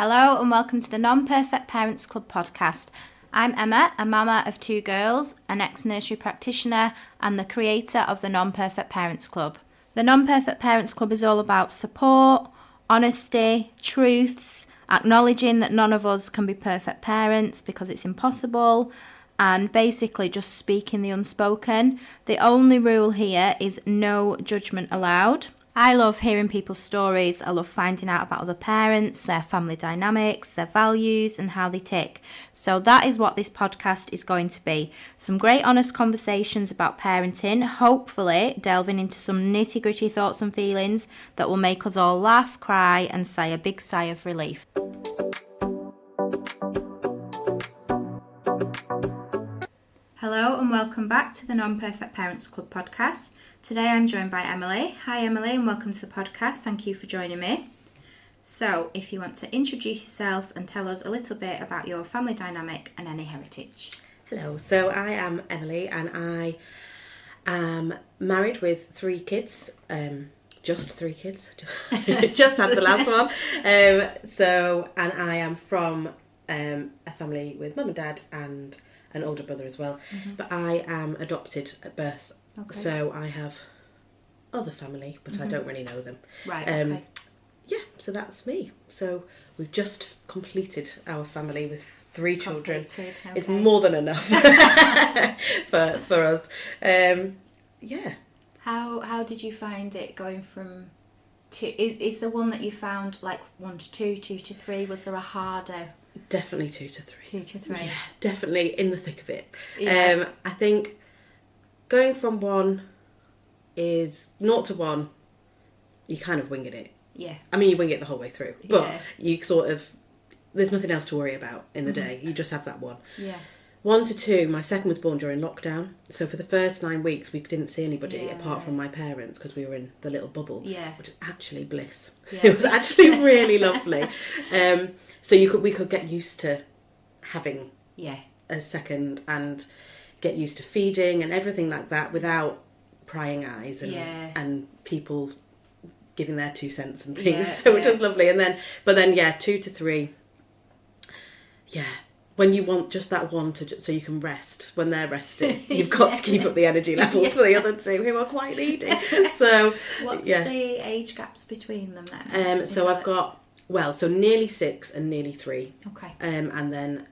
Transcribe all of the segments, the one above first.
Hello and welcome to the Non-Perfect Parents Club podcast. I'm Emma, a mama of 2 girls, an ex-nursery practitioner and the creator of the Non-Perfect Parents Club. The Non-Perfect Parents Club is all about support, honesty, truths, acknowledging that none of us can be perfect parents because it's impossible, and basically just speaking the unspoken. The only rule here is no judgment allowed. I love hearing people's stories. I love finding out about other parents, their family dynamics, their values and how they tick. So that is what this podcast is going to be. Some great honest conversations about parenting, hopefully delving into some nitty-gritty thoughts and feelings that will make us all laugh, cry and sigh a big sigh of relief. Hello and welcome back to the Non-Perfect Parents Club podcast. Today I'm joined by Emily. Hi Emily and welcome to the podcast. Thank you for joining me. So if you want to introduce yourself and tell us a little bit about your family dynamic and any heritage. Hello, so I am Emily and I am married with 3 kids, just 3 kids, just had the last one. And I am from a family with mum and dad and an older brother as well, but I am adopted at birth. Okay. So I have other family, but I don't really know them. Right, okay. Yeah, so that's me. So we've just completed our family with 3 children. Okay. It's more than enough for us. Yeah. How did you find it going from 2? Is the one that you found like 1 to 2, 2 to 3? Was there a harder? Definitely 2 to 3. 2 to 3. Yeah, definitely in the thick of it. Yeah. I think going from 1 is 0 to 1, you kind of winging it. Yeah. I mean, you wing it the whole way through, but yeah. you sort of, there's nothing else to worry about in the day. You just have that 1. Yeah. 1 to 2, my second was born during lockdown. So for the first 9 weeks, we didn't see anybody apart from my parents because we were in the little bubble, which is actually bliss. Yeah. It was actually really lovely. So we could get used to having a second and get used to feeding and everything like that without prying eyes and people giving their 2 cents and things. So which was lovely. And then, 2 to 3, when you want just that 1 so you can rest when they're resting, you've got to keep up the energy levels for the other 2 who are quite needy. So what's the age gaps between them then? So I've got nearly 6 and nearly 3. Okay. And then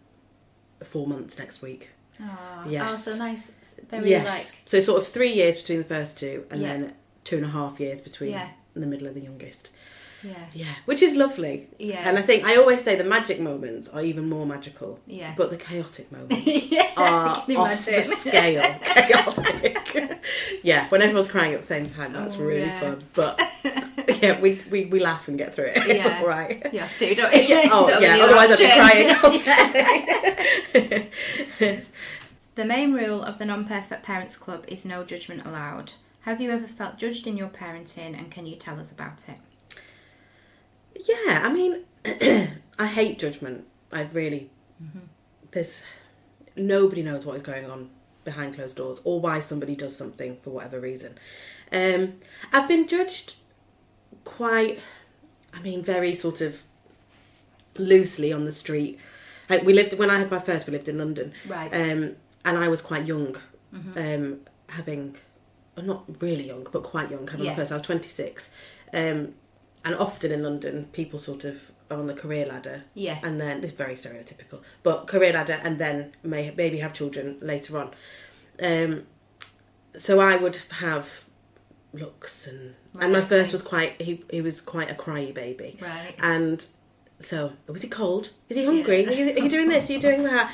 4 months next week. Oh, yes. Oh, so nice. Very So sort of 3 years between the first 2 and then 2.5 years between the middle of the youngest. Yeah. Which is lovely. Yeah. And I think I always say the magic moments are even more magical. Yeah. But the chaotic moments are off the scale. Chaotic. When everyone's crying at the same time, that's really fun. But we laugh and get through it. It's all right. You have to, don't you? Otherwise I'd be crying constantly. The main rule of the Non-Perfect Parents Club is no judgment allowed. Have you ever felt judged in your parenting and can you tell us about it? Yeah, I mean, I hate judgment. I really, there's, nobody knows what is going on behind closed doors or why somebody does something for whatever reason. I've been judged very sort of loosely on the street. Like when I had my first, we lived in London. Right. And I was quite young, not really young, but quite young, having my first. I was 26. And often in London, people sort of are on the career ladder. Yeah. And then, it's very stereotypical, but career ladder and then maybe have children later on. So I would have looks and my first was he was quite a cryy baby. Right. And so, was he cold? Is he hungry? Yeah. Are you doing this? Are you doing that?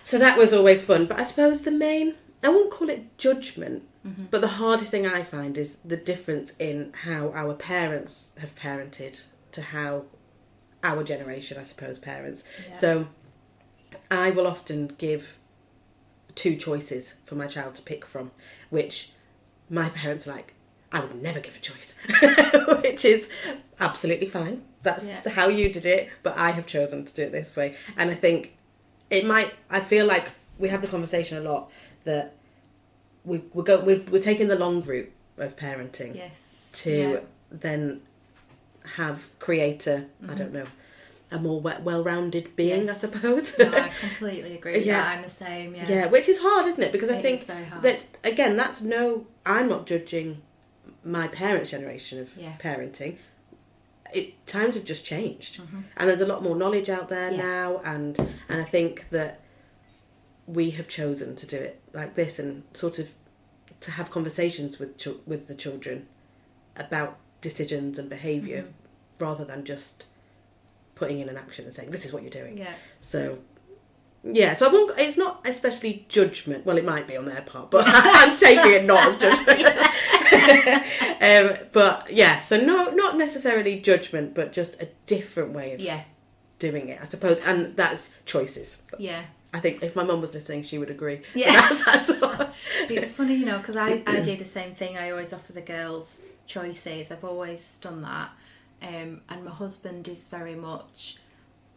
So that was always fun. But I suppose I won't call it judgment, but the hardest thing I find is the difference in how our parents have parented to how our generation, I suppose, parents. Yeah. So I will often give 2 choices for my child to pick from, which my parents are like, I would never give a choice, which is absolutely fine. That's how you did it, but I have chosen to do it this way. And I think I feel like we have the conversation a lot that we're taking the long route of parenting to then create I don't know, a more well-rounded being, yes. I suppose. No, I completely agree with that. I'm the same, Yeah, which is hard, isn't it? Because I think that, again, I'm not judging my parents' generation of parenting. Times have just changed. And there's a lot more knowledge out there now, and I think that we have chosen to do it like this and sort of to have conversations with the children about decisions and behaviour rather than just putting in an action and saying, this is what you're doing. Yeah. So, so it's not especially judgment. Well, it might be on their part, but I'm taking it not as judgment. But yeah, so not necessarily judgment, but just a different way of doing it, I suppose. And that's choices. Yeah. I think if my mum was listening, she would agree. Yeah. That's what... It's funny, because I do the same thing. I always offer the girls choices. I've always done that. And my husband is very much,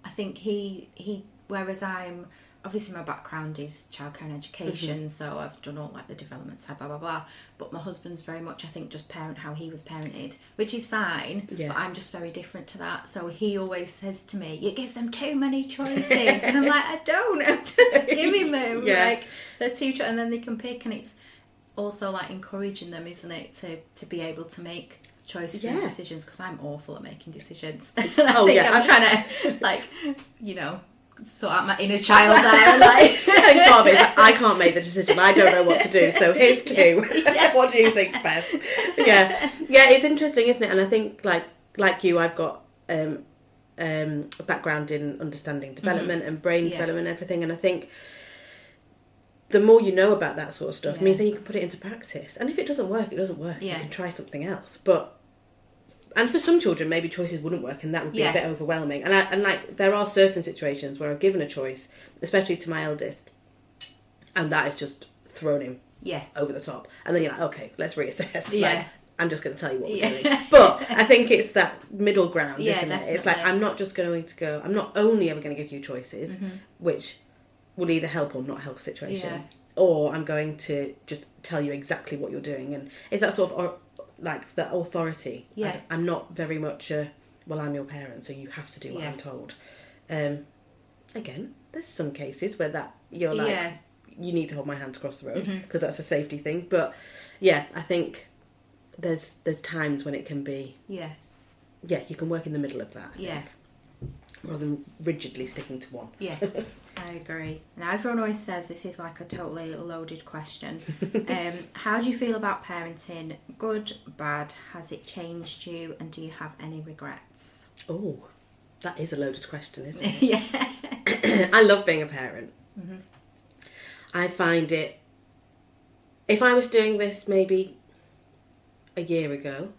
I think he whereas I'm, obviously my background is childcare and education, so I've done all like the development side, blah, blah, blah. But my husband's very much, I think, just parent how he was parented, which is fine, but I'm just very different to that. So he always says to me, you give them too many choices. And I'm like, I don't, I'm just giving them, like, they're too, and then they can pick, and it's also like encouraging them, isn't it, to be able to make choices and decisions, because I'm awful at making decisions. And I'm trying to, like, sort out my inner child there. Like, I can't make the decision. I don't know what to do. So here's two. What do you think's best? Yeah. It's interesting, isn't it? And I think, like you, I've got a background in understanding development and brain development and everything. And I think the more you know about that sort of stuff means then you can put it into practice. And if it doesn't work, it doesn't work. You can try something else. And for some children, maybe choices wouldn't work, and that would be a bit overwhelming. And there are certain situations where I've given a choice, especially to my eldest, and that has just thrown him over the top. And then you're like, okay, let's reassess. Like, I'm just going to tell you what we're doing. But I think it's that middle ground, isn't it? It's like, I'm not just going to go, I'm not only ever going to give you choices, which will either help or not help a situation, or I'm going to just tell you exactly what you're doing. And it's that sort of... like that authority. I'm not very much I'm your parent, so you have to do what I'm told. Again, there's some cases where that you're like, you need to hold my hand across the road because that's a safety thing. But I think there's times when it can be you can work in the middle of that. I think, rather than rigidly sticking to one. Yes, I agree. Now, everyone always says this is like a totally loaded question. How do you feel about parenting? Good, bad? Has it changed you? And do you have any regrets? Oh, that is a loaded question, isn't it? I love being a parent. I find it... If I was doing this maybe a year ago,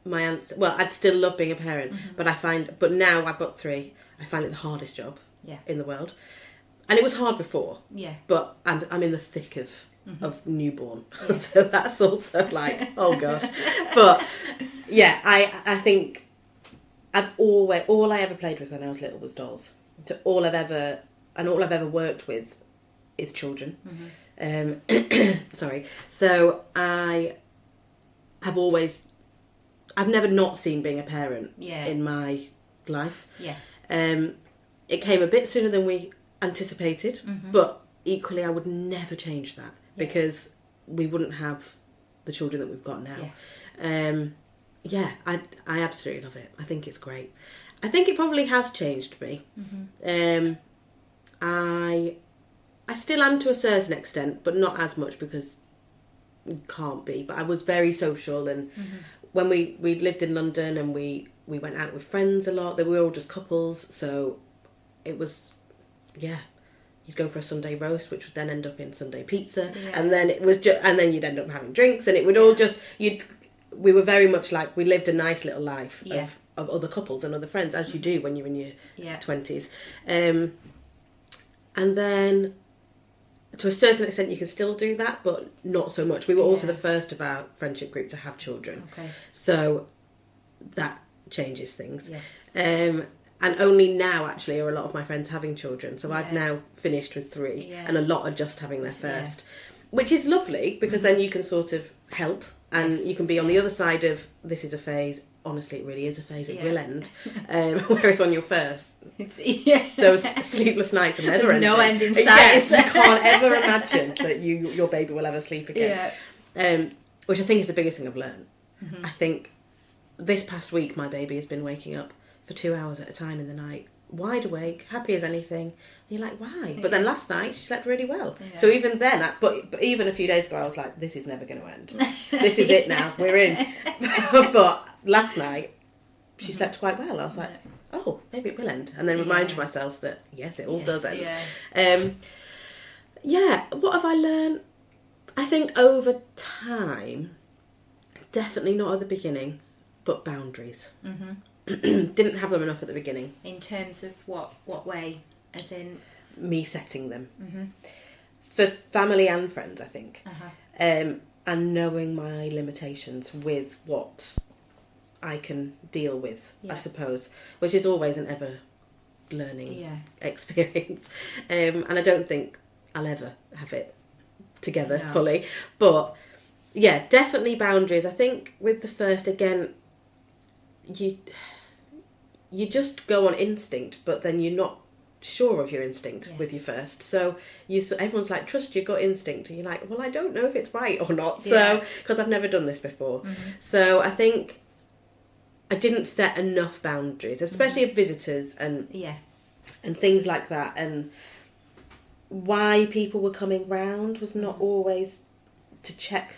my answer... Well, I'd still love being a parent, but now I've got 3. I find it the hardest job in the world. And it was hard before. But I'm in the thick of newborn. So that's also like, oh gosh. But I think all I ever played with when I was little was dolls. All I've ever worked with is children. Sorry. So I've never not seen being a parent in my life. It came a bit sooner than we anticipated, but equally I would never change that because we wouldn't have the children that we've got now. I absolutely love it. I think it's great. I think it probably has changed me. I still am to a certain extent, but not as much because we can't be. But I was very social, and when we lived in London and we went out with friends a lot, we were all just couples, so it was, you'd go for a Sunday roast, which would then end up in Sunday pizza, and then it was and then you'd end up having drinks, and it would all just, we were very much like, we lived a nice little life of other couples and other friends, as you do when you're in your 20s. And then, to a certain extent, you can still do that, but not so much. We were also the first of our friendship group to have children. So that changes things. And only now, actually, are a lot of my friends having children. So I've now finished with 3, and a lot are just having their first, which is lovely because then you can sort of help, and you can be on the other side of, this is a phase, honestly, it really is a phase. It will end. Whereas when you're first, those sleepless nights are never ending. There's no end in sight. You can't ever imagine that your baby will ever sleep again. Which I think is the biggest thing I've learned. Mm-hmm. I think this past week my baby has been waking up for 2 hours at a time in the night, wide awake, happy as anything. And you're like, why? But then last night she slept really well. So even then, but even a few days ago I was like, this is never going to end. This is it now. We're in. But last night she slept quite well. I was like, oh, maybe it will end. And then remind myself that, yes, it all does end. What have I learned? I think over time, definitely not at the beginning, but boundaries. Mm-hmm. Didn't have them enough at the beginning. In terms of what way? As in? Me setting them. Mm-hmm. For family and friends, I think. Uh-huh. And knowing my limitations with what I can deal with, I suppose. Which is always an ever learning experience. And I don't think I'll ever have it together fully. But yeah, definitely boundaries. I think with the first, again, you just go on instinct, but then you're not sure of your instinct with your first. So everyone's like, trust your gut instinct, and you're like, well, I don't know if it's right or not. So because I've never done this before. Mm-hmm. So I think I didn't set enough boundaries, especially of visitors and things like that, and why people were coming round was not always to check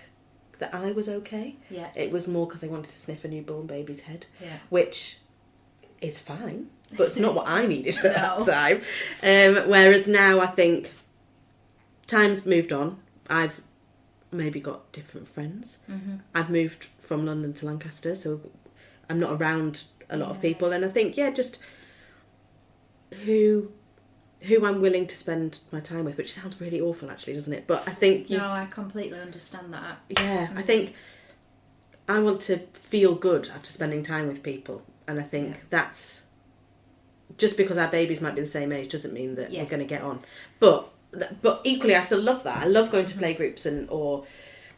that I was okay. Yeah. It was more because they wanted to sniff a newborn baby's head, which is fine, but it's not what I needed at that time. Whereas now I think time's moved on. I've maybe got different friends. Mm-hmm. I've moved from London to Lancaster, so I'm not around a lot of people. And I think, just who I'm willing to spend my time with, which sounds really awful actually, doesn't it? But I think... No, I completely understand that. Yeah, I think I want to feel good after spending time with people. And I think that's... Just because our babies might be the same age doesn't mean that we're going to get on. But equally, I still love that. I love going to play groups or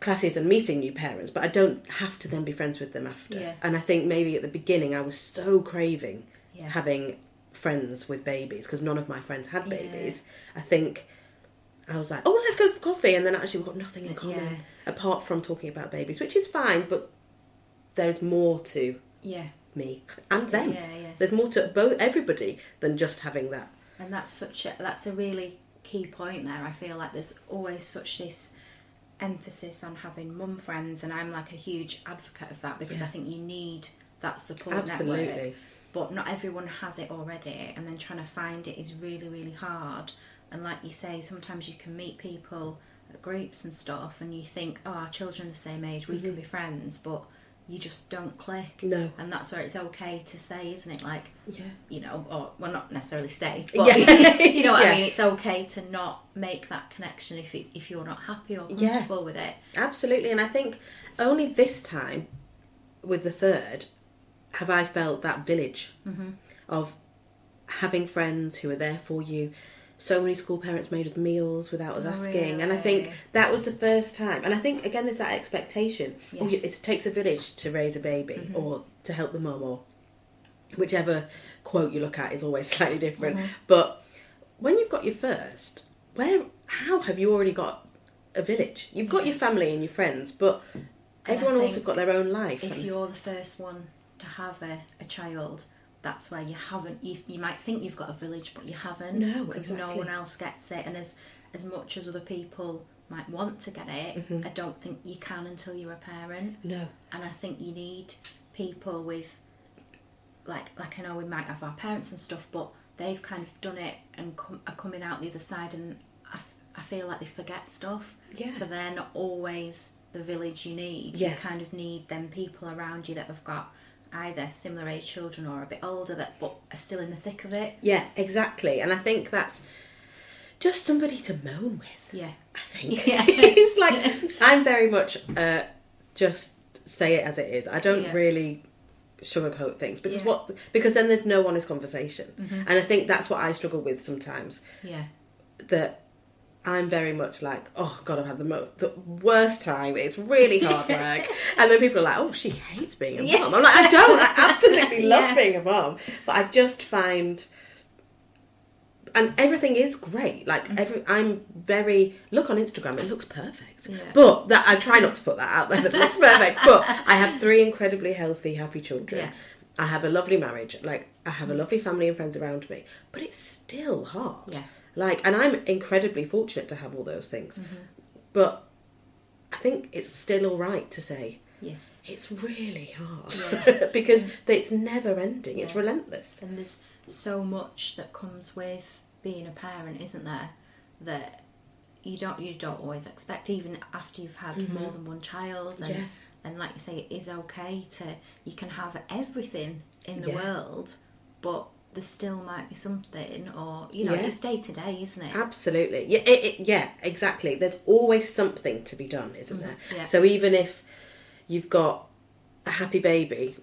classes and meeting new parents, but I don't have to then be friends with them after. Yeah. And I think maybe at the beginning I was so craving having friends with babies because none of my friends had babies. I think I was like, oh, well, let's go for coffee, and then actually we've got nothing in common apart from talking about babies, which is fine, but there's more to me and them. There's more to everybody than just having that. And that's a really key point there. I feel like there's always such this emphasis on having mum friends, and I'm like a huge advocate of that because I think you need that support network. But not everyone has it already, and then trying to find it is really, really hard. And like you say, sometimes you can meet people at groups and stuff, and you think, oh, our children are the same age, we can be friends, but you just don't click. No. And that's where it's okay to say, isn't it? Like, you know, or, well, not necessarily say, but you know what I mean? It's okay to not make that connection if you're not happy or comfortable with it. Absolutely. And I think only this time, with the third, have I felt that village of having friends who are there for you. So many school parents made us meals without us asking. Really? And I think that was the first time. And I think, again, there's that expectation. Yeah. It takes a village to raise a baby or to help the mum, or whichever quote you look at is always slightly different. But when you've got your first, how have you already got a village? You've got your family and your friends, but everyone also got their own life. If you're the first one to have a child, that's where you haven't, you might think you've got a village, but you haven't. No, because no one else gets it. And as much as other people might want to get it, I don't think you can until you're a parent. No. And I think you need people with, like I know we might have our parents and stuff, but they've kind of done it and are coming out the other side, and I feel like they forget stuff. Yeah. So they're not always the village you need. Yeah. You kind of need them people around you that have got either similar age children or a bit older but are still in the thick of it. Yeah, exactly. And I think that's just somebody to moan with. Yeah. I think. Yes. It's like, I'm very much just say it as it is. I don't really sugarcoat things because then there's no honest conversation. And I think that's what I struggle with sometimes. Yeah. That I'm very much like, oh God, I've had the worst time. It's really hard work. And then people are like, oh, she hates being a mum. I'm like, I don't. I absolutely love being a mum. But I just find, and everything is great. Like I'm very, look on Instagram, it looks perfect. Yeah. But that I try not to put that out there that it looks perfect. But I have 3 incredibly healthy, happy children. Yeah. I have a lovely marriage. Like I have a lovely family and friends around me. But it's still hard. Yeah. Like, and I'm incredibly fortunate to have all those things. Mm-hmm. But I think it's still all right to say, yes, it's really hard. Because it's never ending. Yeah. It's relentless. And there's so much that comes with being a parent, isn't there? That you don't always expect, even after you've had more than one child. And, and like you say, it is okay you can have everything in the world, but there still might be something, or it's day to day, isn't it? Absolutely. Yeah, exactly. There's always something to be done, isn't there? Yeah. So even if you've got a happy baby,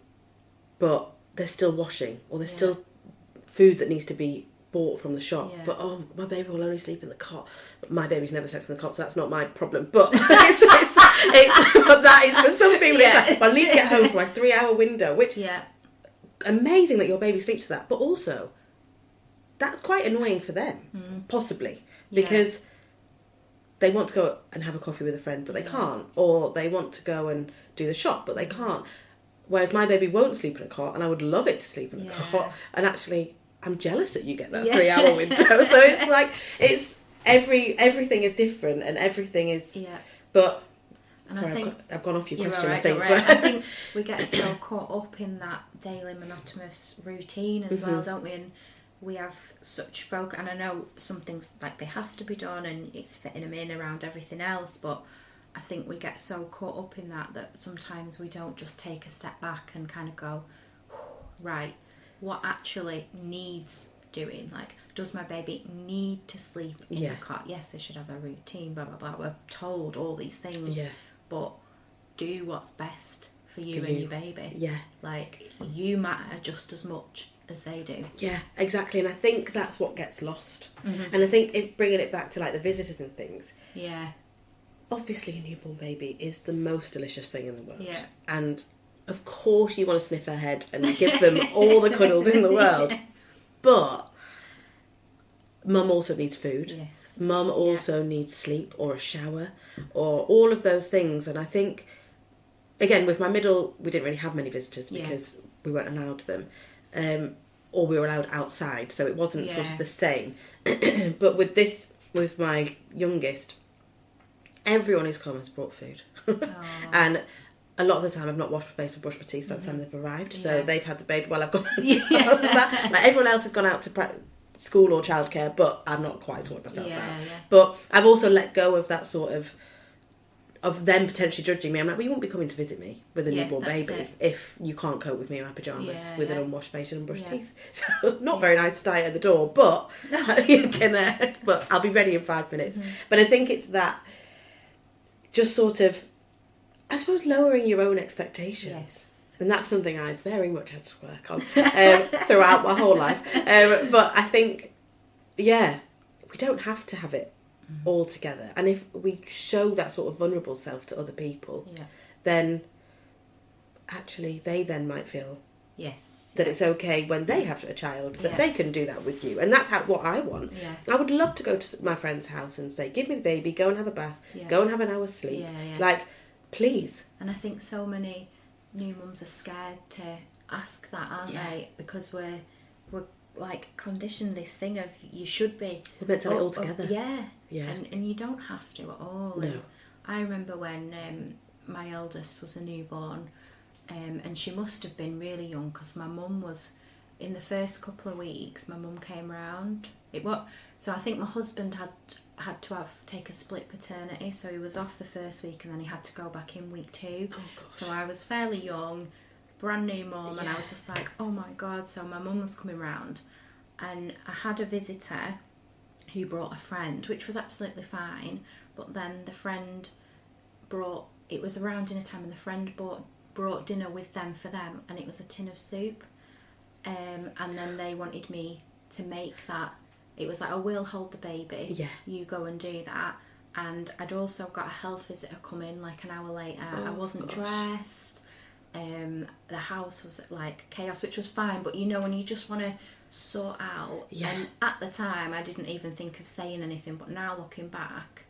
but there's still washing, or there's still food that needs to be bought from the shop, but my baby will only sleep in the cot. My baby's never slept in the cot, so that's not my problem. But but that is for some people. It's like, well, I need to get home for my 3-hour window, which amazing that your baby sleeps for that, but also that's quite annoying for them, possibly, because they want to go and have a coffee with a friend, but they can't, or they want to go and do the shop, but they can't. Whereas my baby won't sleep in a cot, and I would love it to sleep in a cot, and actually I'm jealous that you get that 3-hour window. So it's like, it's everything is different, and everything is but and sorry, I've gone off your question, right, I think. Right. I think we get so caught up in that daily monotonous routine as well, don't we? And we have such focus, and I know some things, like, they have to be done, and it's fitting them in around everything else, but I think we get so caught up in that sometimes we don't just take a step back and kind of go, right, what actually needs doing? Like, does my baby need to sleep in the cot? Yes, they should have a routine, blah, blah, blah. We're told all these things. Yeah. But do what's best for you and your baby. Yeah. Like, you matter just as much as they do. Yeah, exactly. And I think that's what gets lost. Mm-hmm. And I think bringing it back to, like, the visitors and things. Yeah. Obviously, a newborn baby is the most delicious thing in the world. Yeah. And of course you want to sniff their head and give them all the cuddles in the world. But mum also needs food. Yes. Mum also needs sleep, or a shower, or all of those things. And I think, again, with my middle, we didn't really have many visitors because we weren't allowed them. Or we were allowed outside, so it wasn't sort of the same. But with my youngest, everyone who's come has brought food. And a lot of the time I've not washed my face or brushed my teeth by the time they've arrived. So they've had the baby while I've gone. Like, everyone else has gone out to school or childcare, but I'm not quite sorted myself out. Yeah. But I've also let go of that sort of them potentially judging me. I'm like, well, you won't be coming to visit me with a newborn baby if you can't cope with me in my pyjamas with an unwashed face and unbrushed teeth. So not very nice to die at the door, but but I'll be ready in 5 minutes. But I think it's that, just sort of, I suppose, lowering your own expectations. Yes. And that's something I very much had to work on throughout my whole life. But I think, we don't have to have it all together. And if we show that sort of vulnerable self to other people, then actually they then might feel that it's okay when they have a child, that they can do that with you. And that's what I want. Yeah. I would love to go to my friend's house and say, give me the baby, go and have a bath, go and have an hour's sleep. Like, please. And I think so many new mums are scared to ask that, aren't they? Because we're like conditioned this thing of you should be. We're meant to have it all together. Yeah. And you don't have to at all. No. And I remember when my eldest was a newborn, and she must have been really young, because my mum was, in the first couple of weeks, my mum came round. So I think my husband had to take a split paternity, so he was off the first week and then he had to go back in week 2. Oh, gosh. So I was fairly young, brand new mum, and I was just like, oh my God. So my mum was coming round, and I had a visitor who brought a friend, which was absolutely fine, but then the friend it was around dinner time, and the friend brought dinner with them for them, and it was a tin of soup, and then they wanted me to make that it was like, we'll hold the baby. Yeah. You go and do that. And I'd also got a health visitor come in like an hour later. I wasn't dressed. The house was like chaos, which was fine. But you know, when you just want to sort out. Yeah. And at the time, I didn't even think of saying anything. But now looking back,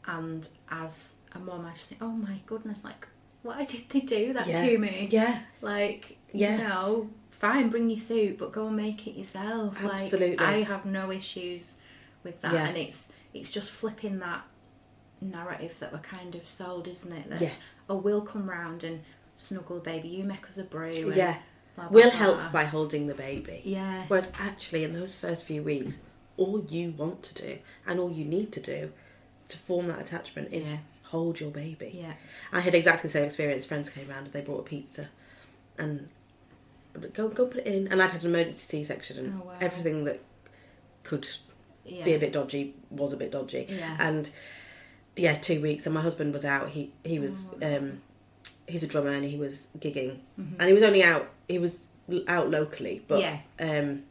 and as a mum, I just think, oh my goodness, like, why did they do that to me? Yeah. Like, you know, fine, bring your suit, but go and make it yourself. Absolutely. Like, I have no issues with that. Yeah. And it's just flipping that narrative that we're kind of sold, isn't it? That, we'll come round and snuggle the baby, you make us a brew. And blah, blah, we'll blah. help by holding the baby. Yeah. Whereas actually, in those first few weeks, all you want to do and all you need to do to form that attachment is hold your baby. Yeah. I had exactly the same experience. Friends came round and they brought a pizza and go put it in. And I'd had an emergency C-section and everything that could be a bit dodgy was a bit dodgy. Yeah. And 2 weeks, and my husband was out. He was he's a drummer and he was gigging, and he was only out. He was out locally, but and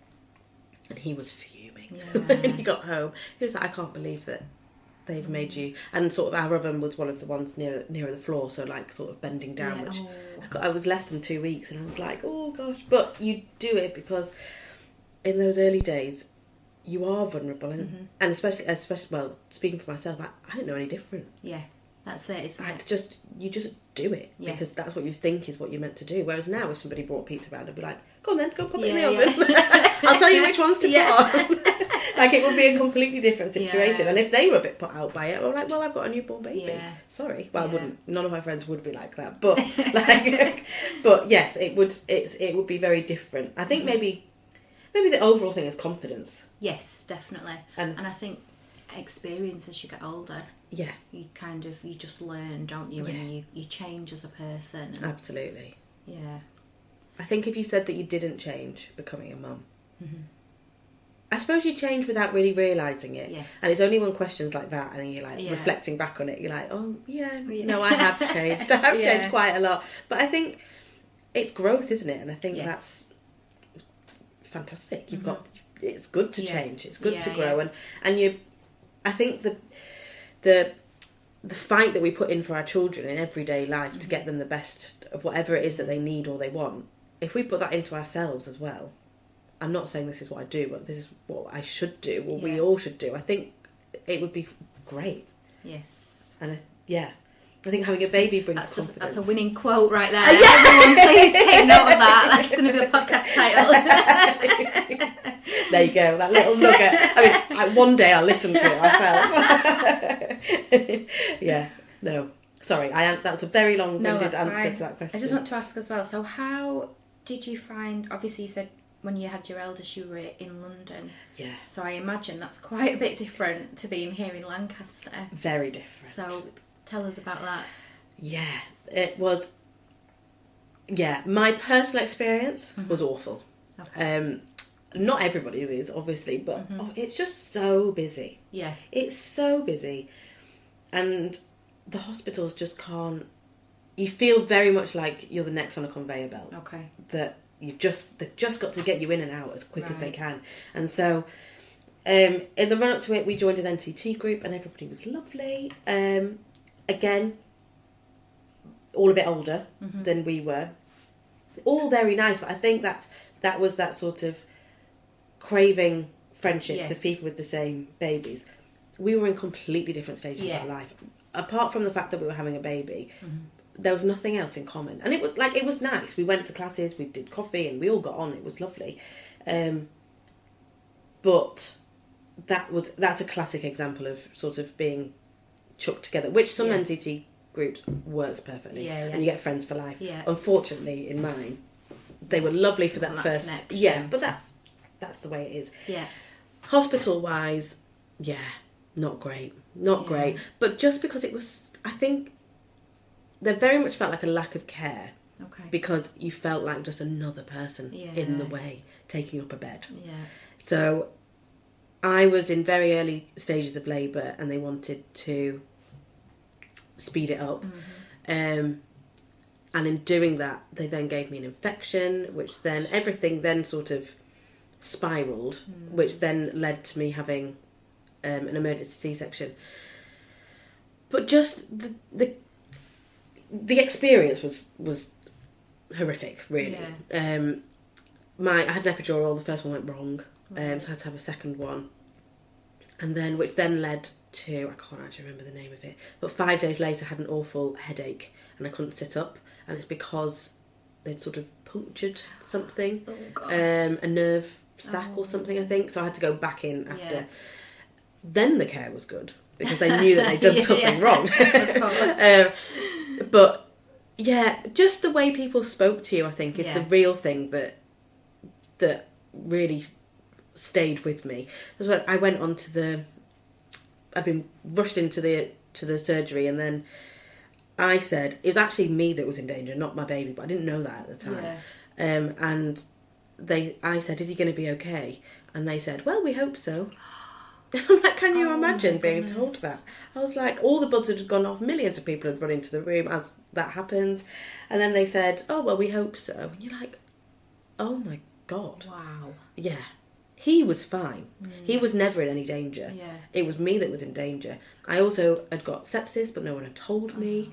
he was fuming when he got home. He was like, I can't believe that they've made you. And sort of our oven was one of the ones nearer the floor, so like sort of bending down. Which I was less than 2 weeks, and I was like, oh gosh. But you do it because in those early days, you are vulnerable, and especially well, speaking for myself, I didn't know any different. Yeah, that's it. It's like you just do it because that's what you think is what you're meant to do. Whereas now, if somebody brought pizza around, I'd be like, "Go on then, go pop it in the oven. I'll tell you which ones to put on." Like it would be a completely different situation. And if they were a bit put out by it, I'm like, "Well, I've got a newborn baby. Yeah. Sorry." Well, I wouldn't. None of my friends would be like that, but but yes, it would. It would be very different. I think maybe the overall thing is confidence. Yes, definitely. And I think experience as you get older. Yeah. You just learn, don't you? And you change as a person. And absolutely. Yeah. I think if you said that you didn't change becoming a mum, I suppose you change without really realising it. Yes. And it's only when questions like that and you're like reflecting back on it, you're like, oh no, I have changed. I have changed quite a lot. But I think it's growth, isn't it? And I think that's fantastic. You've got. It's good to change. It's good to grow, and you. I think the fight that we put in for our children in everyday life to get them the best of whatever it is that they need or they want. If we put that into ourselves as well, I'm not saying this is what I do, but this is what I should do, or we all should do. I think it would be great. Yes. And I think having a baby brings confidence. That's a winning quote right there. Everyone, please take note of that. That's going to be the podcast title. There you go, that little nugget. I mean, one day I'll listen to it myself. No. Sorry, that was a very long-winded answer to that question. I just want to ask as well, so how did you find, obviously you said when you had your eldest you were in London. Yeah. So I imagine that's quite a bit different to being here in Lancaster. Very different. So tell us about that. Yeah, it was. Yeah, my personal experience was awful. Okay. Not everybody's is, obviously, but it's just so busy. Yeah. It's so busy. And the hospitals just can't... You feel very much like you're the next on a conveyor belt. Okay. That they've just got to get you in and out as quick as they can. And so, in the run-up to it, we joined an NCT group and everybody was lovely. Again, all a bit older than we were. All very nice, but I think that was that sort of craving friendships of people with the same babies. We were in completely different stages of our life. Apart from the fact that we were having a baby, there was nothing else in common. And it was nice. We went to classes, we did coffee, and we all got on. It was lovely. But that's a classic example of sort of being chucked together, which some NCT groups works perfectly, and you get friends for life. Yeah. Unfortunately, in mine, they were lovely for that first. Connection. Yeah, but that's the way it is. Yeah. Hospital-wise, not great. Not great. But just because it was, I think, there very much felt like a lack of care. Okay. Because you felt like just another person in the way, taking up a bed. Yeah. So, I was in very early stages of labour and they wanted to speed it up. And in doing that, they then gave me an infection, which then everything then sort of spiralled, which then led to me having an emergency C-section. But just the experience was horrific, really. Yeah. I had an epidural. The first one went wrong, so I had to have a second one, and then which then led to, I can't actually remember the name of it, but 5 days later I had an awful headache and I couldn't sit up, and it's because they'd sort of punctured something, a nerve sac or something, I think. So I had to go back in after. Yeah. Then the care was good because they knew that they'd done something wrong. But yeah, just the way people spoke to you, I think, is the real thing that really stayed with me. That's when I went on to I'd been rushed into the surgery, and then I said it was actually me that was in danger, not my baby, but I didn't know that at the time. Yeah. And I said, "Is he going to be okay?" And they said, "Well, we hope so." I'm like, can you imagine being told that? I was like, all the buds had gone off, millions of people had run into the room as that happens, and then they said, "Oh, well, we hope so." And you're like, oh my God. Wow. Yeah. He was fine. He was never in any danger. Yeah. It was me that was in danger. I also had got sepsis, but no one had told me.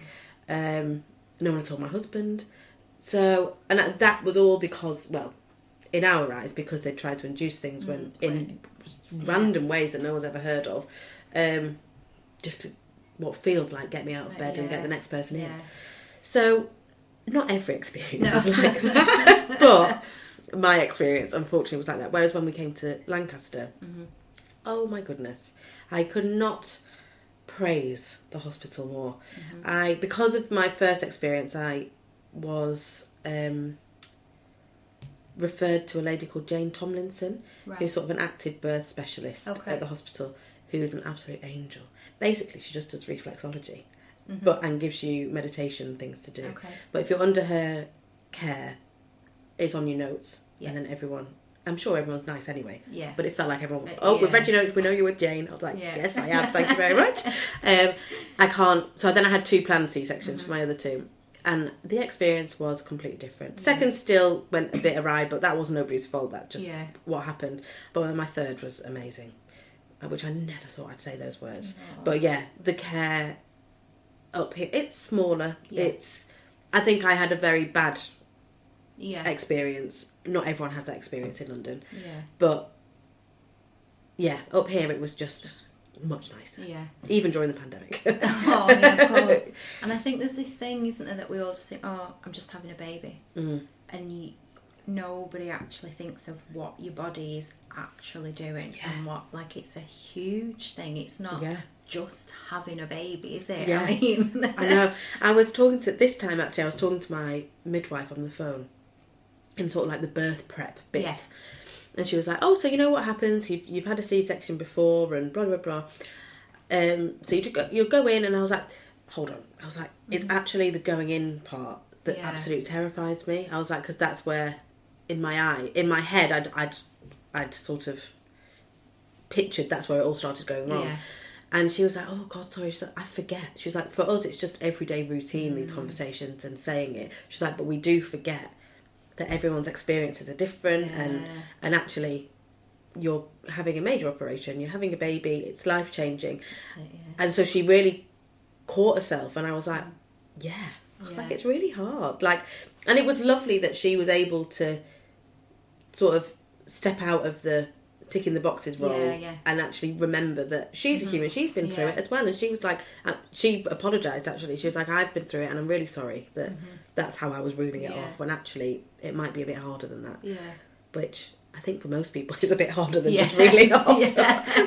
No one had told my husband. So, and that was all because, well, in our eyes, because they tried to induce things when in random ways that no one's ever heard of, just to, what feels like, get me out of bed and get the next person in. So, not every experience is like that, but my experience, unfortunately, was like that. Whereas when we came to Lancaster, oh my goodness, I could not praise the hospital more. Because of my first experience, I was referred to a lady called Jane Tomlinson, who's sort of an active birth specialist at the hospital, who's an absolute angel. Basically, she just does reflexology, and gives you meditation things to do. But if you're under her care, it's on your notes, and then I'm sure everyone's nice anyway. Yeah. But it felt like everyone, we've read your notes, we know you're with Jane. I was like, yes, I am, thank you very much. I can't, so then I had 2 planned C-sections for my other 2. And the experience was completely different. Second still went a bit awry, but that was nobody's fault. That just what happened. But then my third was amazing, which I never thought I'd say those words. But yeah, the care up here, it's smaller. Yeah. I think I had a very bad experience. Not everyone has that experience in London. Yeah. But yeah, up here it was just much nicer. Yeah. Even during the pandemic. Oh, yeah, of course. And I think there's this thing, isn't there, that we all just think, oh, I'm just having a baby. And nobody actually thinks of what your body is actually doing and what, like, it's a huge thing. It's not just having a baby, is it? Yeah. I mean, I know. I was talking to my midwife on the phone in sort of like the birth prep bits. Yeah. And she was like, oh, so you know what happens? You've had a C-section before and blah, blah, blah. So you'll go in, and I was like, hold on. I was like, it's actually the going in part that absolutely terrifies me. I was like, because that's where, in my head, I'd sort of pictured that's where it all started going wrong. Yeah. And she was like, oh, God, sorry. She's like, I forget. She was like, for us, it's just everyday routine, these conversations and saying it. She's like, but we do forget that everyone's experiences are different, and actually you're having a major operation, you're having a baby, it's life-changing. And so she really caught herself, and I was like, I was like, it's really hard. Like, and it was lovely that she was able to sort of step out of the ticking the boxes role and actually remember that she's a human, she's been through it as well. And she was like, she apologised actually, she was like, I've been through it and I'm really sorry that that's how I was ruling it off, when actually it might be a bit harder than that. Which I think for most people is a bit harder than just reeling off.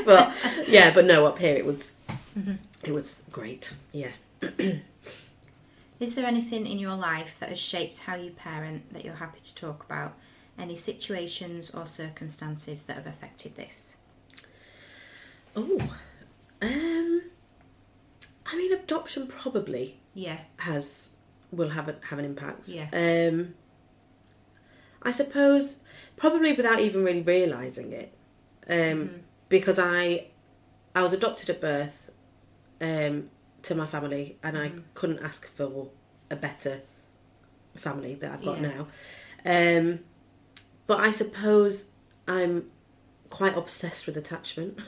But no, up here it was great. Is there anything in your life that has shaped how you parent that you're happy to talk about? Any situations or circumstances that have affected this? I mean, adoption probably will have an impact. I suppose probably without even really realising it, because I was adopted at birth to my family, and I couldn't ask for a better family that I've got now. But I suppose I'm quite obsessed with attachment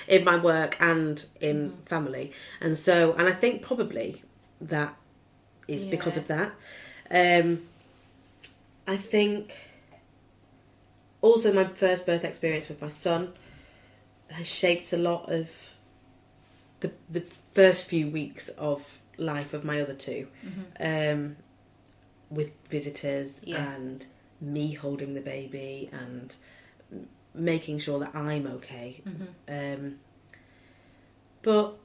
in my work and in family. And I think probably that is because of that. I think also my first birth experience with my son has shaped a lot of the first few weeks of life of my other two, with visitors and me holding the baby and making sure that I'm okay. But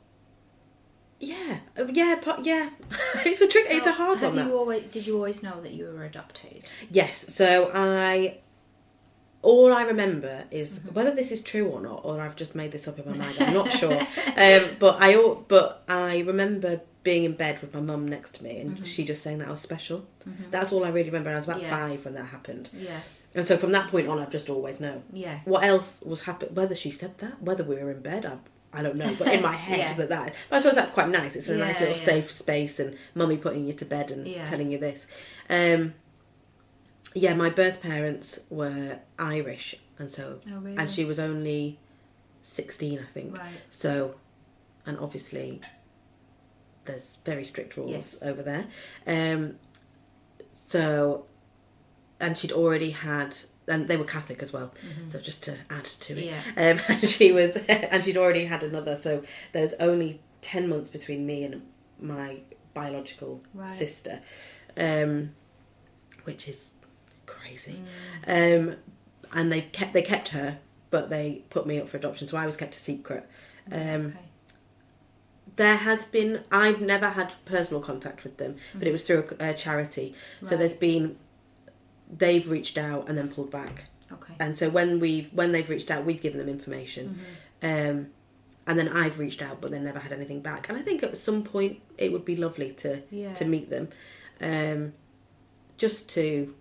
it's a trick. So it's a hard one. Did you always know that you were adopted? Yes. So all I remember is whether this is true or not, or I've just made this up in my mind. I'm not sure. But I remember being in bed with my mum next to me, and she just saying that I was special. That's all I really remember. I was about 5 when that happened. Yeah. And so from that point on, I've just always known. Yeah. What else was happening? Whether she said that, whether we were in bed, I don't know. But in my head, but I suppose that's quite nice. It's a nice little safe space, and mummy putting you to bed and telling you this. My birth parents were Irish, and so and she was only 16, I think. Right. So, and obviously, there's very strict rules over there. And she'd already had, and they were Catholic as well. So just to add to it, and she'd already had another. So there's only 10 months between me and my biological sister, which is crazy. And they kept her, but they put me up for adoption, so I was kept a secret. There has been, I've never had personal contact with them, but it was through a charity. So they've reached out and then pulled back. Okay. And so when they've reached out, we've given them information. And then I've reached out, but then never had anything back. And I think at some point it would be lovely to meet them, just to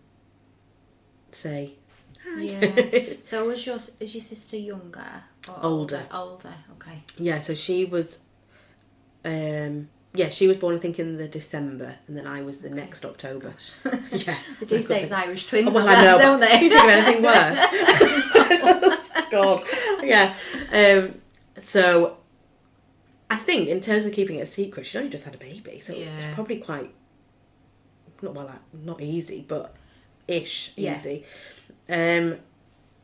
say hi. Yeah. So is your sister younger or older? Older. Okay. Yeah. So she was. She was born, I think, in the December, and then I was the next October. Yeah. They do say it's Irish twins, well, I know, don't they? You think of anything worse? God. Yeah. So I think in terms of keeping it a secret, she'd only just had a baby, so it's probably quite not easy, but easy. And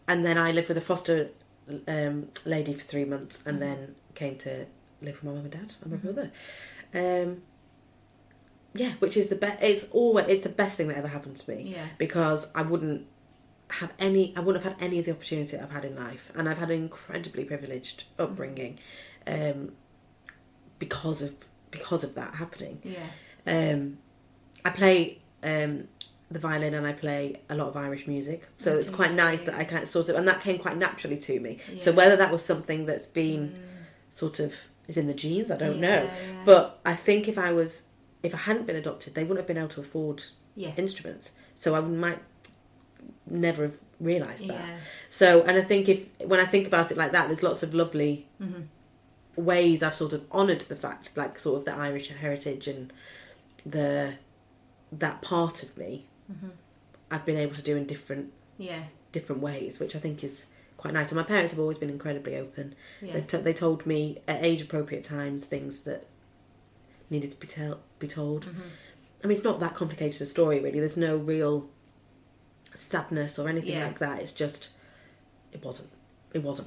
then I lived with a foster lady for 3 months, and then came to live with my mum and dad and my brother. Which is the best. It's the best thing that ever happened to me. Yeah. Because I wouldn't have had any of the opportunity that I've had in life, and I've had an incredibly privileged upbringing, because of that happening. Yeah. I play the violin, and I play a lot of Irish music, so it's quite nice that I kind of and that came quite naturally to me. Yeah. So whether that was something that's been sort of is in the genes, I don't know. Yeah. But I think if I hadn't been adopted, they wouldn't have been able to afford instruments. So I might never have realised that. Yeah. So, and I think when I think about it like that, there's lots of lovely ways I've sort of honoured the fact, like sort of the Irish heritage and that part of me, I've been able to do in different ways, which I think is quite nice. And my parents have always been incredibly open. Yeah. They told me at age appropriate times things that needed to be told. I mean, it's not that complicated a story, really. There's no real sadness or anything like that. It's just it wasn't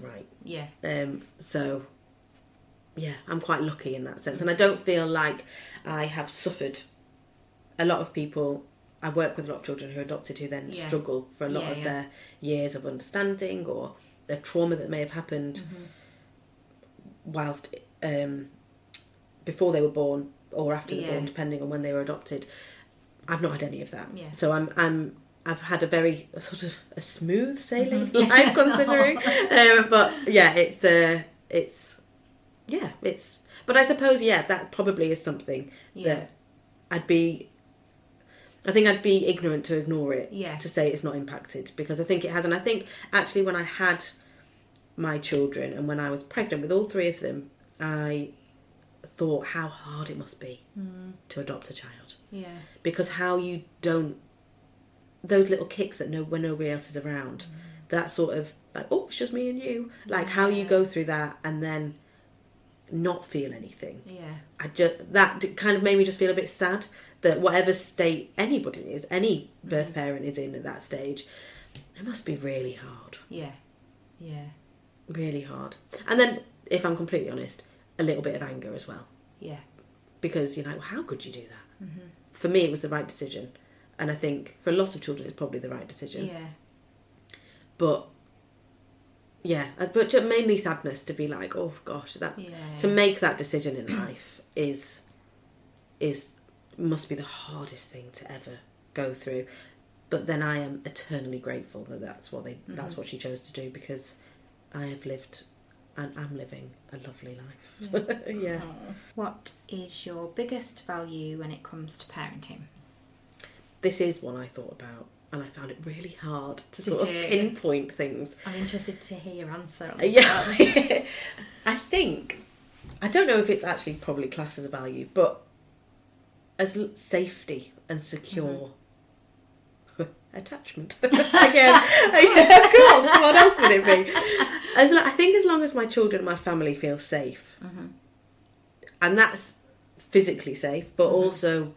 right. Yeah. I'm quite lucky in that sense, and I don't feel like I have suffered. A lot of people, I work with a lot of children who are adopted who then struggle for a lot of their years of understanding or their trauma that may have happened whilst before they were born or after they were born, depending on when they were adopted. I've not had any of that. Yeah. So I've had a very sort of a smooth sailing life, considering. But it's. But I suppose that probably is something that I'd be ignorant to ignore it, to say it's not impacted, because I think it has. And I think actually when I had my children and when I was pregnant with all 3 of them, I thought how hard it must be to adopt a child. Yeah. Because how you don't, those little kicks that when nobody else is around, that sort of like, oh, it's just me and you, like how you go through that and then not feel anything. That kind of made me just feel a bit sad that whatever state anybody is, any birth parent is in at that stage, it must be really hard. Really hard. And then, if I'm completely honest, a little bit of anger as well. Because you're like, well, how could you do that? For me, it was the right decision, and I think for a lot of children it's probably the right decision. But but mainly sadness to be like, oh gosh, that to make that decision in life is must be the hardest thing to ever go through. But then I am eternally grateful that that's what she chose to do, because I have lived and am living a lovely life. What is your biggest value when it comes to parenting? This is one I thought about, and I found it really hard to sort of pinpoint things. I'm interested to hear your answer on this. I think, I don't know if it's actually probably classed as a value, but as safety and secure attachment. Again, of course, what else would it be? I think as long as my children and my family feel safe, and that's physically safe, but also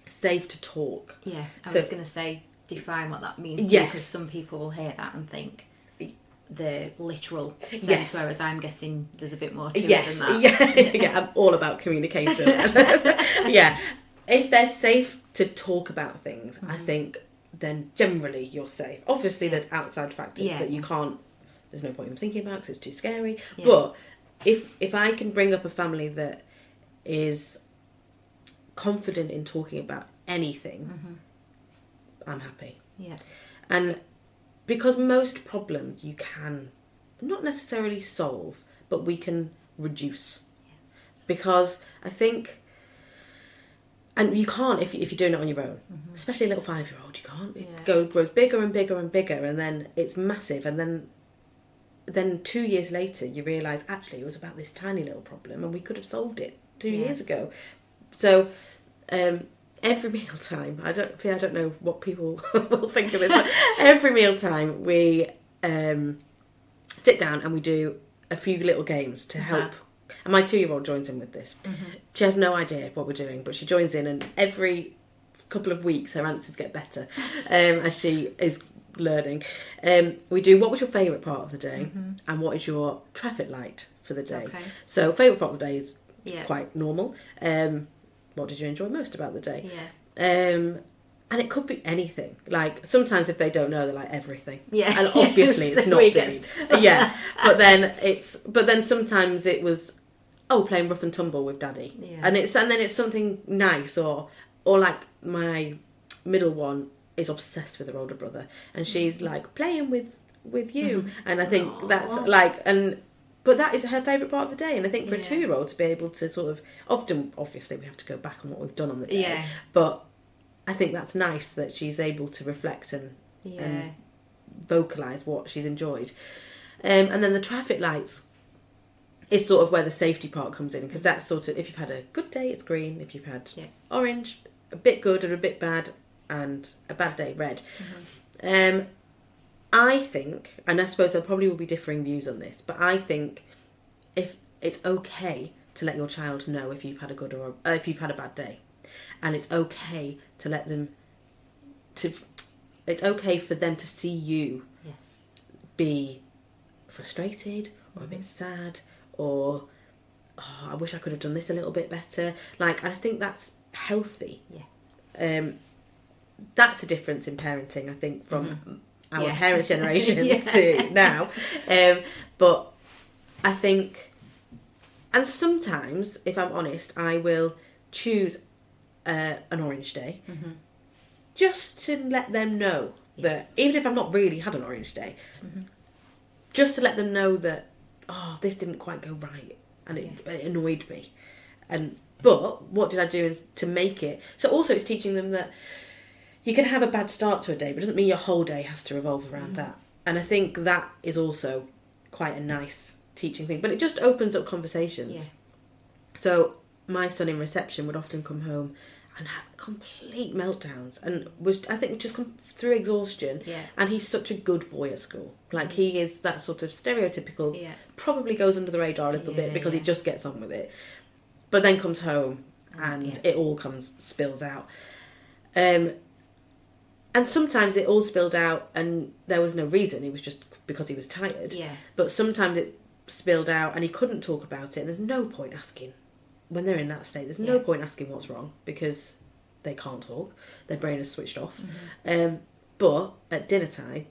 safe to talk. I was going to say, define what that means, because some people will hear that and think the literal sense, whereas I'm guessing there's a bit more to it than that. I'm all about communication. If they're safe to talk about things, I think then generally you're safe. Obviously there's outside factors that you can't, there's no point in thinking about because it's too scary, but if I can bring up a family that is confident in talking about anything, I'm happy. And because most problems you can not necessarily solve, but we can reduce. Because I think, and you can't if you're doing it on your own, especially a little 5-year-old, you can't. It grows bigger and bigger and bigger, and then it's massive, and then 2 years later you realise actually it was about this tiny little problem and we could have solved it 2 years ago. So every mealtime, I don't know what people will think of this, but every mealtime we sit down and we do a few little games to help. And my 2-year-old joins in with this. She has no idea what we're doing, but she joins in, and every couple of weeks her answers get better as she is learning. We do what was your favourite part of the day and what is your traffic light for the day. So favourite part of the day is quite normal. What did you enjoy most about the day? And it could be anything. Like sometimes if they don't know, they're like everything. And obviously it's not big. But then sometimes it was playing rough and tumble with daddy. And then it's something nice, or like my middle one is obsessed with her older brother, and she's like playing with you, and I think that's like, but that is her favourite part of the day. And I think for a 2-year-old to be able to sort of, often obviously we have to go back on what we've done on the day, but I think that's nice that she's able to reflect and vocalise what she's enjoyed. And then the traffic lights is sort of where the safety part comes in, because that's sort of, if you've had a good day, it's green. If you've had orange, a bit good or a bit bad, and a bad day, red. I think, and I suppose there probably will be differing views on this, but I think if it's okay to let your child know if you've had a good or if you've had a bad day, and it's okay to let them it's okay for them to see you be frustrated or a bit sad, or I wish I could have done this a little bit better. Like, I think that's healthy. That's a difference in parenting, I think, from our parents' generation to now. But I think, and sometimes, if I'm honest, I will choose an orange day just to let them know that, even if I've not really had an orange day, just to let them know that, this didn't quite go right, and it annoyed me. But what did I do to make it? So also it's teaching them that you can have a bad start to a day, but it doesn't mean your whole day has to revolve around that. And I think that is also quite a nice teaching thing. But it just opens up conversations. So my son in reception would often come home and have complete meltdowns, and was, I think, just come through exhaustion. Yeah. And he's such a good boy at school. Like, he is that sort of stereotypical, probably goes under the radar a little bit because he just gets on with it. But then comes home and it all spills out. And sometimes it all spilled out and there was no reason. It was just because he was tired. Yeah. But sometimes it spilled out and he couldn't talk about it. And there's no point asking. When they're in that state, there's no point asking what's wrong because they can't talk. Their brain is switched off. But at dinner time,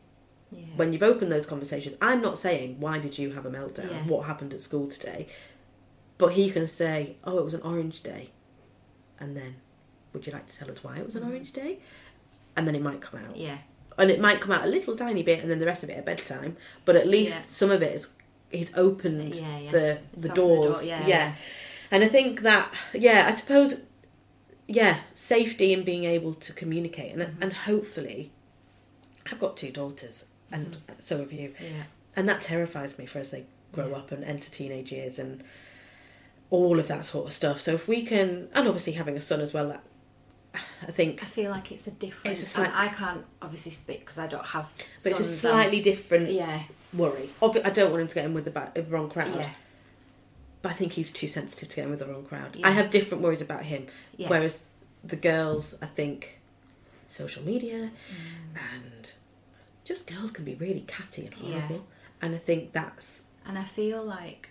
when you've opened those conversations, I'm not saying, why did you have a meltdown? Yeah. What happened at school today? But he can say, oh, it was an orange day. And then, would you like to tell us why it was an orange day? And then it might come out. Yeah. And it might come out a little tiny bit and then the rest of it at bedtime. But at least some of it is, he's opened the doors. Yeah. And I think that, I suppose, safety in being able to communicate. And hopefully, I've got 2 daughters, and so have you. Yeah. And that terrifies me for as they grow up and enter teenage years and all of that sort of stuff. So if we can, and obviously having a son as well, that I feel like it's a different. I can't obviously speak because I don't have. But sons, it's a slightly different Yeah. worry. I don't want him to get in with the wrong crowd. Yeah. But I think he's too sensitive to get in with the wrong crowd. Yeah. I have different worries about him. Yeah. Whereas the girls, I think, social media and just girls can be really catty and horrible. Yeah. And I think that's... And I feel like,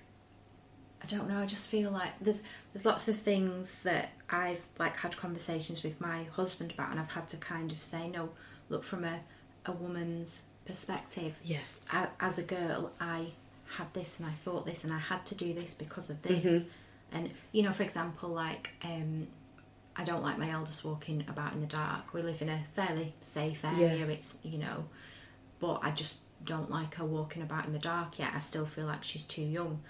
I don't know, I just feel like there's lots of things that I've like had conversations with my husband about, and I've had to kind of say, no, look, from a woman's perspective. Yeah. As a girl, I had this and I thought this and I had to do this because of this. And, you know, for example, like, I don't like my eldest walking about in the dark. We live in a fairly safe area, it's, you know, but I just don't like her walking about in the dark yet. I still feel like she's too young.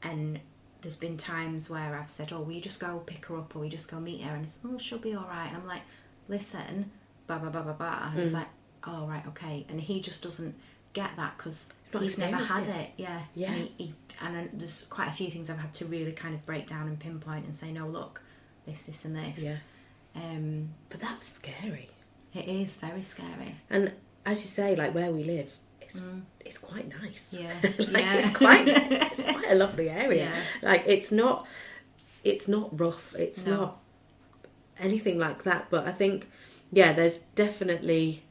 And there's been times where I've said, oh, will you just go pick her up or we just go meet her? And it's, oh, she'll be all right. And I'm like, listen, blah, blah, blah, blah, blah. And it's like, oh, right, okay. And he just doesn't get that because he's never had it. Yeah. Yeah. And there's quite a few things I've had to really kind of break down and pinpoint and say, no, look, this and this. Yeah. But that's scary. It is very scary. And as you say, like where we live, it's quite nice. Yeah. It's quite a lovely area. Yeah. Like it's not rough. It's not anything like that. But I think, there's definitely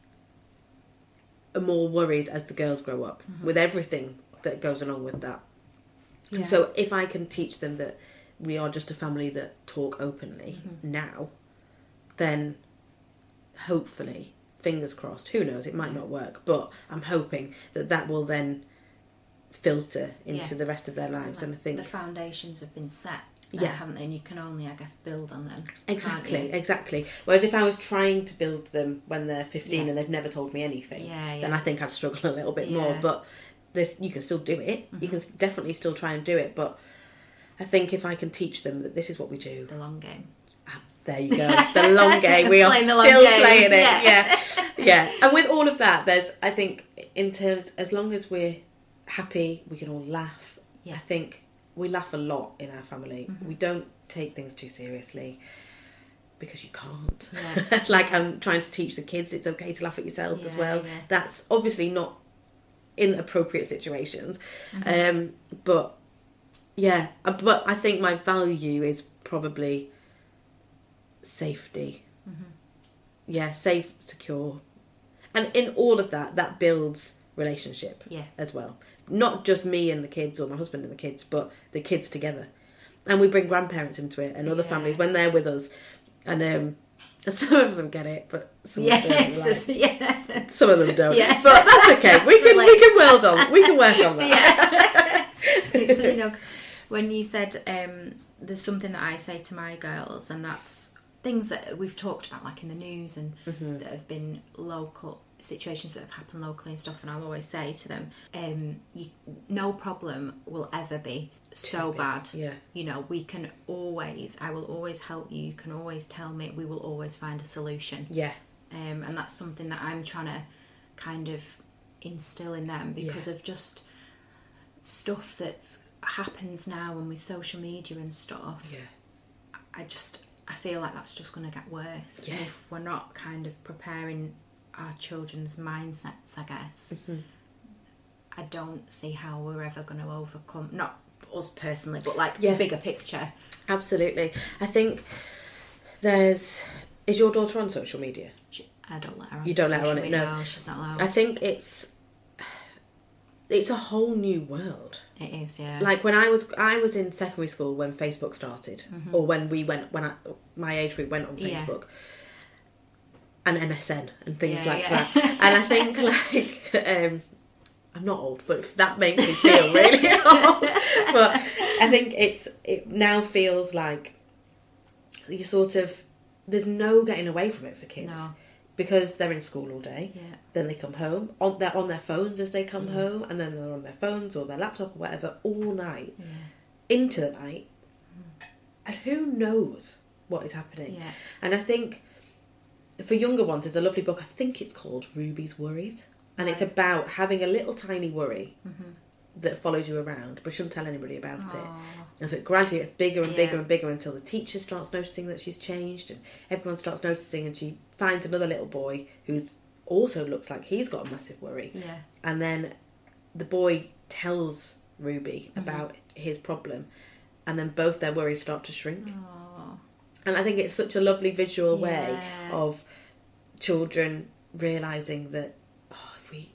more worries as the girls grow up with everything that goes along with that. Yeah. So if I can teach them that we are just a family that talk openly now, then hopefully, fingers crossed, who knows, it might not work, but I'm hoping that will then filter into the rest of their lives. And I think the foundations have been set there, haven't they? And you can only, I guess, build on them. Exactly. Whereas if I was trying to build them when they're 15 and they've never told me anything, then I think I'd struggle a little bit more. But you can still do it. You can definitely still try and do it. But I think if I can teach them that this is what we do. The long game. There you go. The long game. We are still playing it. Yeah. And with all of that, I think, in terms, as long as we're happy, we can all laugh. Yeah. I think we laugh a lot in our family. We don't take things too seriously because you can't. Yeah. Like I'm trying to teach the kids it's okay to laugh at yourselves as well. Yeah. That's obviously not in appropriate situations. But I think my value is probably safety. Safe, secure, and in all of that builds relationship as well, not just me and the kids or my husband and the kids, but the kids together. And we bring grandparents into it and other families when they're with us, and some of them get it, but some of them some of them don't. But that's okay. We can work on that. It's funny, because when you said there's something that I say to my girls, and that's things that we've talked about, like in the news, and that have been local situations that have happened locally and stuff. And I'll always say to them, no problem will ever be so bad. Yeah. You know, I will always help you. You can always tell me. We will always find a solution. Yeah. And that's something that I'm trying to kind of instill in them because of just stuff that happens now and with social media and stuff. Yeah. I feel like that's just going to get worse if we're not kind of preparing our children's mindsets, I guess. Mm-hmm. I don't see how we're ever going to overcome, not us personally, but like bigger picture. Absolutely. I think is your daughter on social media? I don't let her on. You don't let her on it? No, she's not allowed. I think it's a whole new world. It is, yeah. Like when I was in secondary school when Facebook started, or when my age group went on Facebook, and MSN and things like that. And I think like I'm not old, but that makes me feel really old. But I think it now feels like you sort of there's no getting away from it for kids. No. Because they're in school all day, then they come home, they're on their phones as they come home, and then they're on their phones or their laptop or whatever all night, into the night, and who knows what is happening. Yeah. And I think for younger ones, there's a lovely book, I think it's called Ruby's Worries, and it's about having a little tiny worry that follows you around, but shouldn't tell anybody about it. And so it gradually gets bigger and bigger and bigger until the teacher starts noticing that she's changed, and everyone starts noticing, and she finds another little boy who's also looks like he's got a massive worry. Yeah. And then the boy tells Ruby about his problem, and then both their worries start to shrink. Aww. And I think it's such a lovely visual way of children realising that,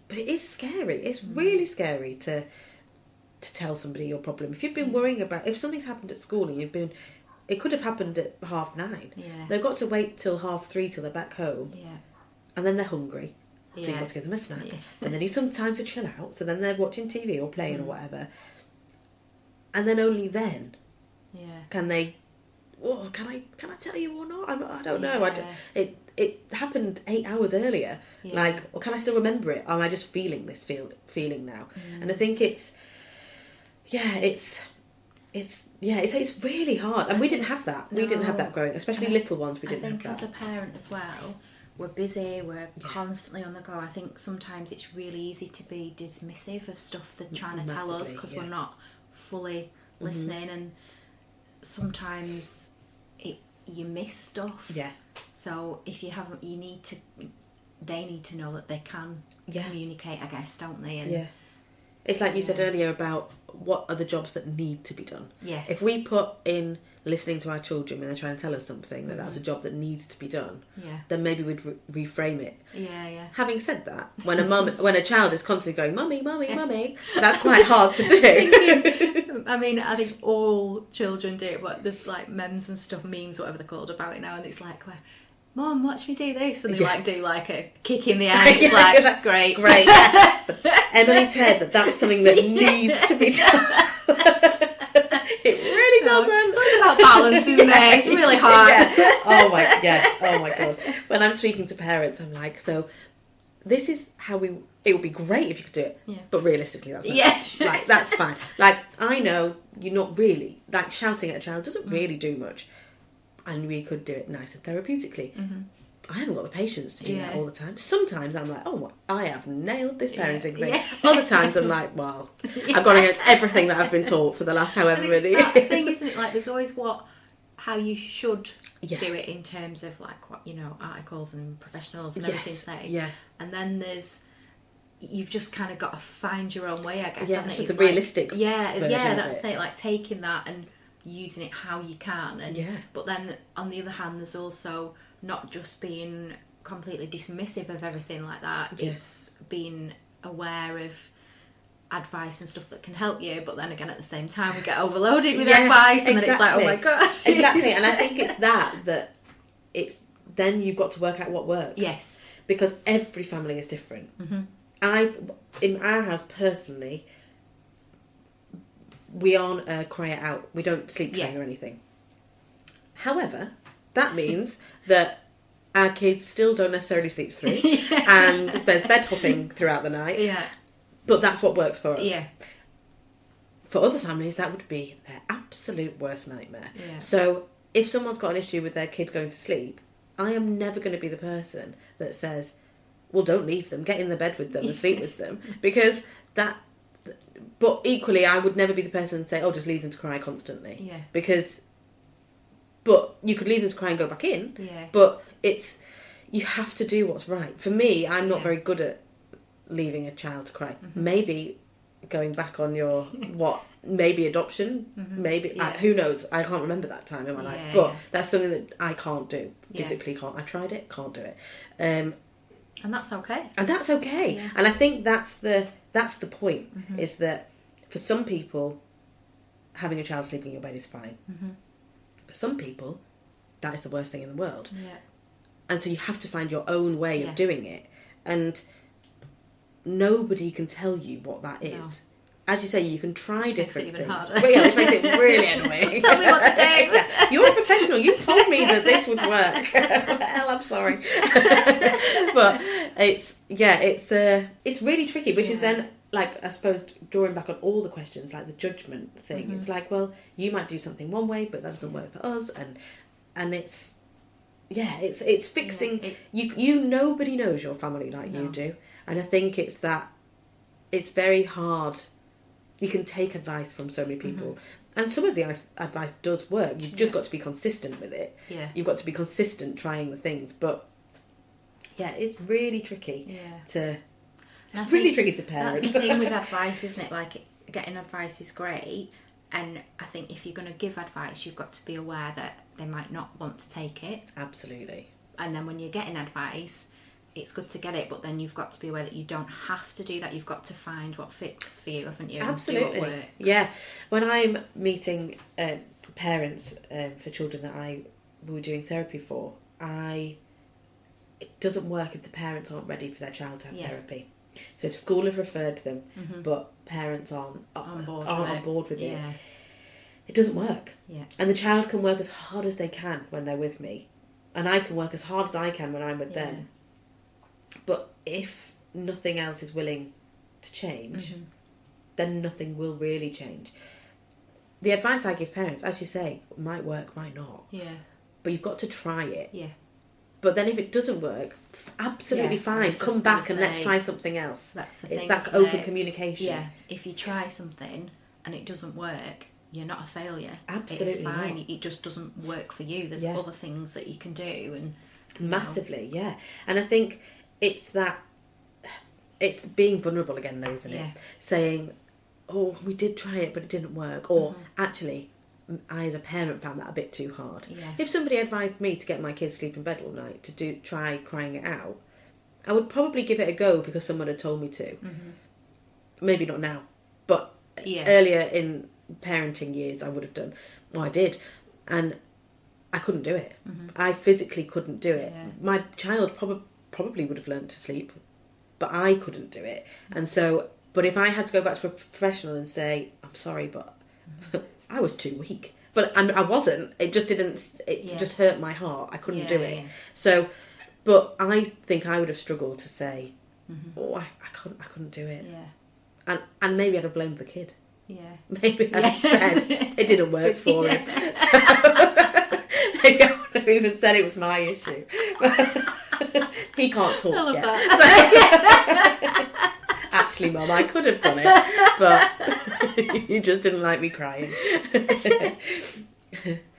but it is scary. It's really scary to tell somebody your problem. If you've been worrying about, if something's happened at school and it could have happened at 9:30. Yeah. They've got to wait till 3:30 till they're back home. Yeah. And then they're hungry. So you've got to give them a snack. Yeah. And they need some time to chill out. So then they're watching TV or playing or whatever. And then only then can they, can I tell you or not? I don't know. It happened 8 hours earlier. Yeah. Like, or can I still remember it? Or am I just feeling this feeling now? And I think it's really hard. And we didn't have that. No. We didn't have that growing, especially little ones. We didn't have that. I think as a parent as well, we're busy, we're constantly on the go. I think sometimes it's really easy to be dismissive of stuff they're trying to tell us because we're not fully listening, and sometimes you miss stuff. Yeah. So if you haven't, they need to know that they can communicate, I guess, don't they? And it's like you said earlier about what are the jobs that need to be done. Yeah. If we put in listening to our children when they're trying to tell us something that's a job that needs to be done, then maybe we'd reframe it. Yeah, yeah. Having said that, when a child is constantly going, "Mummy, mummy, mummy," that's quite hard to do. I mean, I think all children do it, but there's like memes and stuff, memes, whatever they're called, about it now, and it's like, "Mum, watch me do this," and they do like a kick in the air. It's like, great. Emily Ted, that's something that needs to be done. It really doesn't. It's all about balance, isn't it? It's really hard. Oh my god. When I'm speaking to parents, I'm like, so this is how it would be great if you could do it. Yeah. But realistically, that's not like, that's fine. Like, I know you're not really, like, shouting at a child doesn't really do much. And we could do it nice and therapeutically. Mm-hmm. I haven't got the patience to do that all the time. Sometimes I'm like, I have nailed this parenting thing. Yeah. Other times I'm like, well, I've gone against everything that I've been taught for the last however many years. That's the thing, isn't it? Like, there's always how you should do it in terms of like what, articles and professionals and everything say. Yeah. And then you've just kind of got to find your own way, I guess. Yeah, it's the realistic. That's it. Like taking that and using it how you can, but then on the other hand, there's also not just being completely dismissive of everything like that. It's being aware of advice and stuff that can help you, but then again at the same time we get overloaded with advice, and then it's like, oh my god. Exactly. And I think it's that it's then you've got to work out what works. Yes, because every family is different. In our house personally, we aren't a cry it out. We don't sleep train or anything. However, that means that our kids still don't necessarily sleep through, and there's bed hopping throughout the night. Yeah. But that's what works for us. Yeah. For other families, that would be their absolute worst nightmare. Yeah. So if someone's got an issue with their kid going to sleep, I am never going to be the person that says, well, don't leave them, get in the bed with them and sleep with them, because that... But equally, I would never be the person to say, oh, just leave them to cry constantly. Yeah. Because But you could leave them to cry and go back in. Yeah. But you have to do what's right. For me, I'm not very good at leaving a child to cry. Maybe going back on your maybe adoption, maybe who knows? I can't remember that time in my life, but that's something that I can't do physically. Can't. I tried it, can't do it, and that's okay. And that's okay. Yeah. And I think that's the point is that for some people, having a child sleeping in your bed is fine. For some people, that is the worst thing in the world. Yeah. And so you have to find your own way of doing it, and nobody can tell you what that is. No. As you say, you can try different things. Harder. But which makes it really annoying. Tell me what to do. You're a professional. You told me that this would work. Hell, I'm sorry. But it's really tricky, which is then, like, I suppose, drawing back on all the questions, like the judgment thing. It's like, well, you might do something one way, but that doesn't work for us, and it's fixing. Nobody knows your family like you do, and I think it's that it's very hard. You can take advice from so many people, and some of the advice does work. You've just got to be consistent with it. Yeah, you've got to be consistent trying the things, but it's really tricky to. It's really tricky to parent. That's the thing with advice, isn't it? Like, getting advice is great, and I think if you're going to give advice, you've got to be aware that they might not want to take it. Absolutely. And then when you're getting advice, it's good to get it, but then you've got to be aware that you don't have to do that. You've got to find what fits for you, haven't you? Absolutely. And do what works. Yeah. When I'm meeting parents for children that we were doing therapy for, it doesn't work if the parents aren't ready for their child to have therapy. So if school have referred them, but parents aren't on board with it, it doesn't work. Yeah. And the child can work as hard as they can when they're with me, and I can work as hard as I can when I'm with them. But if nothing else is willing to change, then nothing will really change. The advice I give parents, as you say, might work, might not. Yeah. But you've got to try it. Yeah. But then if it doesn't work, absolutely fine. Come back and let's try something else. That's the thing. It's that open communication. Yeah. If you try something and it doesn't work, you're not a failure. Absolutely. It's fine. Not. It just doesn't work for you. There's other things that you can do. And massively, yeah. And I think it's being vulnerable again, though, isn't it? Saying, oh, we did try it, but it didn't work. Or actually, I as a parent found that a bit too hard. Yeah. If somebody advised me to get my kids to sleep in bed all night, to try crying it out, I would probably give it a go because someone had told me to. Maybe not now, but earlier in parenting years I would have done. Well, I did, and I couldn't do it. I physically couldn't do it. My child probably would have learned to sleep, but I couldn't do it. And so, but if I had to go back to a professional and say, I'm sorry, but I was too weak. But I wasn't. It just didn't. It just hurt my heart. I couldn't do it. Yeah. So, but I think I would have struggled to say, oh, I couldn't do it. Yeah. And maybe I'd have blamed the kid. Yeah. Maybe I'd have said it didn't work for him. So, maybe I would have even said it was my issue. He can't talk yet. So, actually, Mum, I could have done it, but you just didn't like me crying.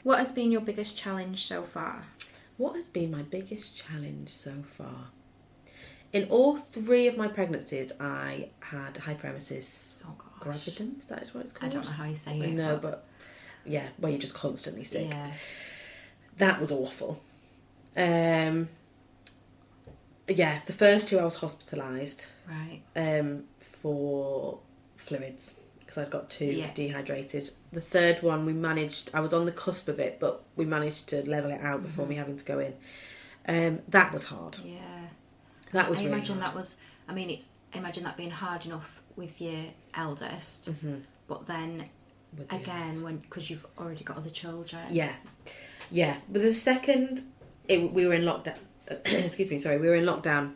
What has been your biggest challenge so far? What has been my biggest challenge so far? In all 3 of my pregnancies, I had hyperemesis gravidum. Is that what it's called? I don't know how you say it. No, but yeah, where you're just constantly sick. Yeah. That was awful. Yeah, the first 2 I was hospitalised. Right. For fluids because I'd got too dehydrated. The third one I was on the cusp of it, but we managed to level it out before me having to go in. That was hard. Yeah. That was really hard. Imagine that being hard enough with your eldest, but then again, because you've already got other children. Yeah. Yeah. But the second, we were in lockdown. Excuse me, sorry. We were in lockdown.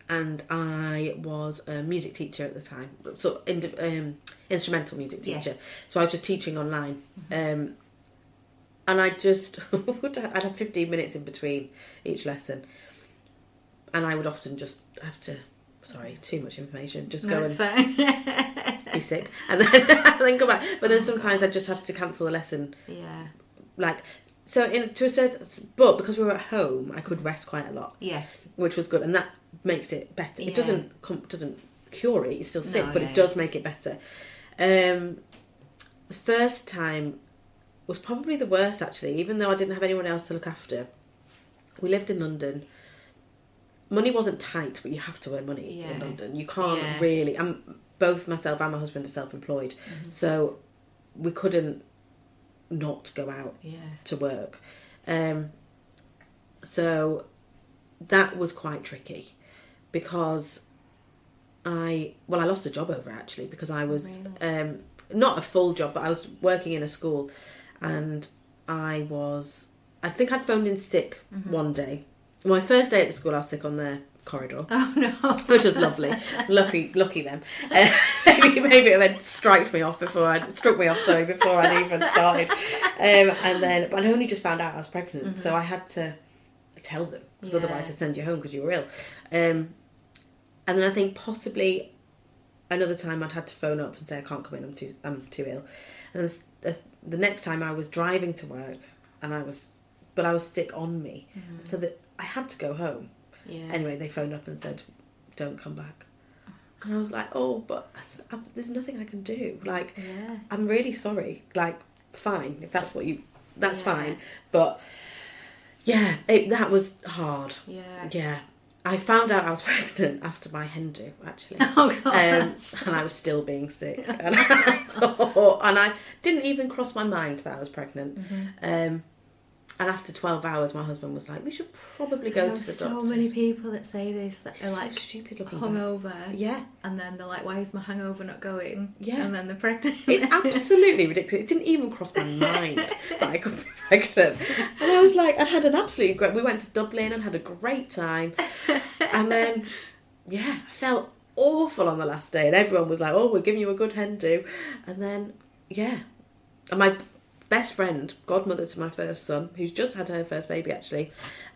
And I was a music teacher at the time, so instrumental music teacher. Yeah. So I was just teaching online, and I'd have 15 minutes in between each lesson, and I would often just have to. Sorry, too much information. Just go and be sick, and then come back. But then sometimes I just have to cancel the lesson. Yeah, like So to a certain, but because we were at home, I could rest quite a lot. Yeah. Which was good, and that makes it better. Yeah. It doesn't cure it. You're still sick, but yeah, it does make it better. The first time was probably the worst, actually, even though I didn't have anyone else to look after. We lived in London. Money wasn't tight, but you have to earn money in London. You can't really. Both myself and my husband are self-employed, so we couldn't not go out to work. So that was quite tricky because I lost a job over it, actually, because I was not a full job, but I was working in a school, and I think I'd phoned in sick one day. My first day at the school, I was sick on the corridor. Oh no! Which was lovely. Lucky them. Maybe it then struck me off before I'd even started. But I'd only just found out I was pregnant, so I had to tell them, because otherwise I'd send you home because you were ill. And then I think possibly another time I'd had to phone up and say I can't come in, I'm too ill. And then the next time I was driving to work, and I was sick on me, so that I had to go home. Yeah. Anyway, they phoned up and said, "Don't come back." And I was like, "Oh, but there's nothing I can do. Like, I'm really sorry. Like, fine, if that's what that's fine." But yeah, that was hard. Yeah. Yeah. I found out I was pregnant after my hen do, actually. Oh, God. And I was still being sick. And I didn't even cross my mind that I was pregnant. And after 12 hours, my husband was like, "We should probably go to the doctor." So many people that say this, that are like stupid looking hungover. Yeah. And then they're like, "Why is my hangover not going?" Yeah. And then they're pregnant. It's absolutely ridiculous. It didn't even cross my mind that I could be pregnant. And I was like, I'd had an absolutely great... We went to Dublin and had a great time. And then, I felt awful on the last day. And everyone was like, "Oh, we're giving you a good hen do." And then, And my best friend, godmother to my first son, who's just had her first baby, actually,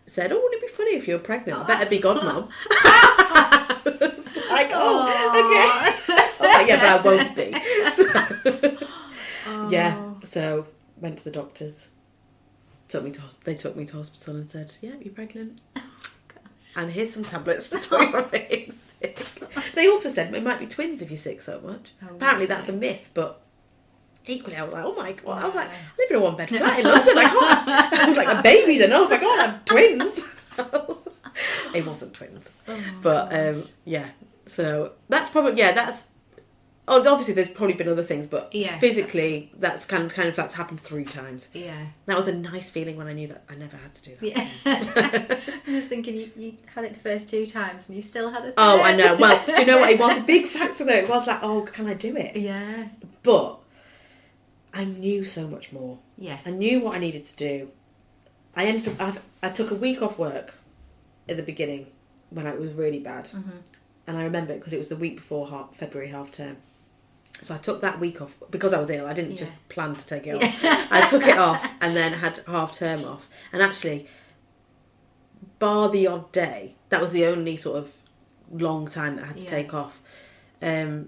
said, "Oh, wouldn't it be funny if you were pregnant? I better be godmom." I was like, okay. I was like, yeah, but I won't be. So went to the doctors. They took me to hospital and said, "Yeah, you're pregnant." Oh, gosh. And here's some tablets to stop you from being sick. They also said it might be twins if you're sick so much. Apparently that's a myth, but equally, I was like, "Oh my God!" I was like, "I live in a one-bed flat in London. I was like, a baby's enough. I can't have twins." It wasn't twins, but So that's probably that's. Oh, obviously, there's probably been other things, but physically, that's kind of that's happened 3 times. Yeah, that was a nice feeling when I knew that I never had to do that. Yeah, I was thinking you had it the first 2 times and you still had it. Oh, I know. Well, do you know what? It was a big factor though. It was like, "Oh, can I do it?" Yeah, but I knew so much more. Yeah. I knew what I needed to do. I took a week off work at the beginning when it was really bad. And I remember it because it was the week before February half term. So I took that week off because I was ill. I didn't just plan to take it off. I took it off and then had half term off. And actually, bar the odd day, that was the only sort of long time that I had to take off. Because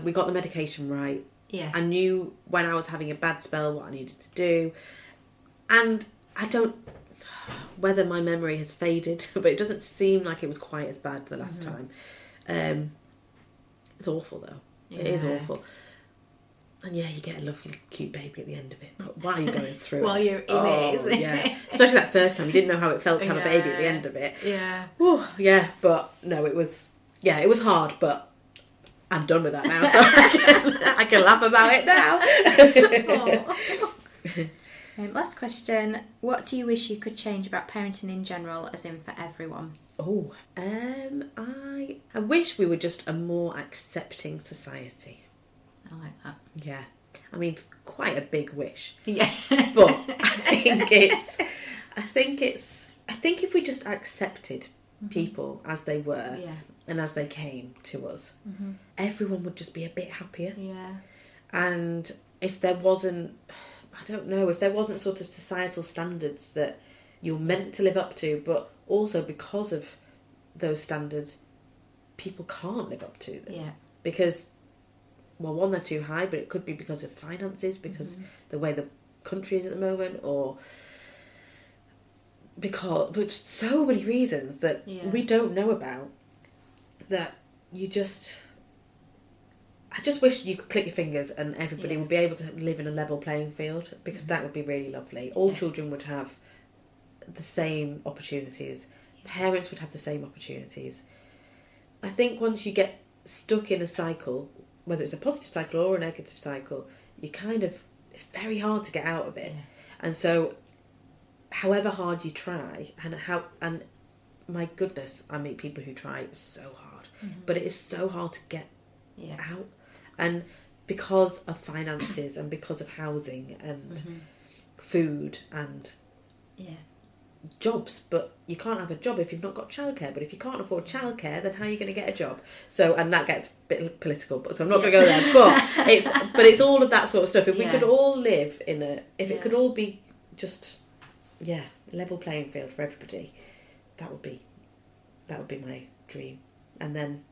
we got the medication right. Yeah. I knew when I was having a bad spell what I needed to do. And I don't... Whether my memory has faded, but it doesn't seem like it was quite as bad the last time. It's awful, though. Yeah. It is awful. And you get a lovely, cute baby at the end of it. But while you're going through it... While you're in it, isn't it? Especially that first time. You didn't know how it felt to have a baby at the end of it. Yeah. Ooh, but no, it was... Yeah, it was hard, but... I'm done with that now, so I can laugh about it now. Last question. What do you wish you could change about parenting in general, as in for everyone? Oh, I wish we were just a more accepting society. I like that. Yeah. I mean, it's quite a big wish. Yeah. But I think if we just accepted people as they were and as they came to us, everyone would just be a bit happier. Yeah. And if there wasn't, I don't know, if there wasn't sort of societal standards that you're meant to live up to, but also because of those standards, people can't live up to them. Yeah. Because, well, one, they're too high, but it could be because of finances, because the way the country is at the moment, or but so many reasons that we don't know about, that I just wish you could click your fingers and everybody would be able to live in a level playing field, because that would be really lovely. All children would have the same opportunities. Parents would have the same opportunities. I think once you get stuck in a cycle, whether it's a positive cycle or a negative cycle, it's very hard to get out of it. And so however hard you try, and my goodness, I meet people who try so hard, but it is so hard to get out. And because of finances and because of housing and food and jobs, but you can't have a job if you've not got childcare. But if you can't afford childcare, then how are you going to get a job? So, and that gets a bit political, so I'm not going to go there. But it's all of that sort of stuff. If we could all live if it could all be just level playing field for everybody, that would be my dream. And then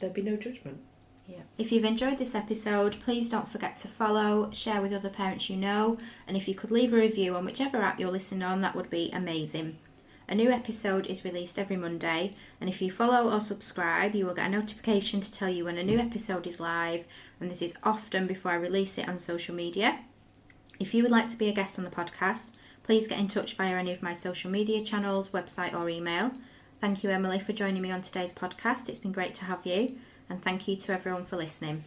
there'd be no judgment. Yeah. If you've enjoyed this episode, please don't forget to follow, share with other parents you know, and if you could leave a review on whichever app you're listening on, that would be amazing. A new episode is released every Monday, and if you follow or subscribe, you will get a notification to tell you when a new episode is live, and this is often before I release it on social media. If you would like to be a guest on the podcast, please get in touch via any of my social media channels, website or email. Thank you, Emily, for joining me on today's podcast. It's been great to have you. And thank you to everyone for listening.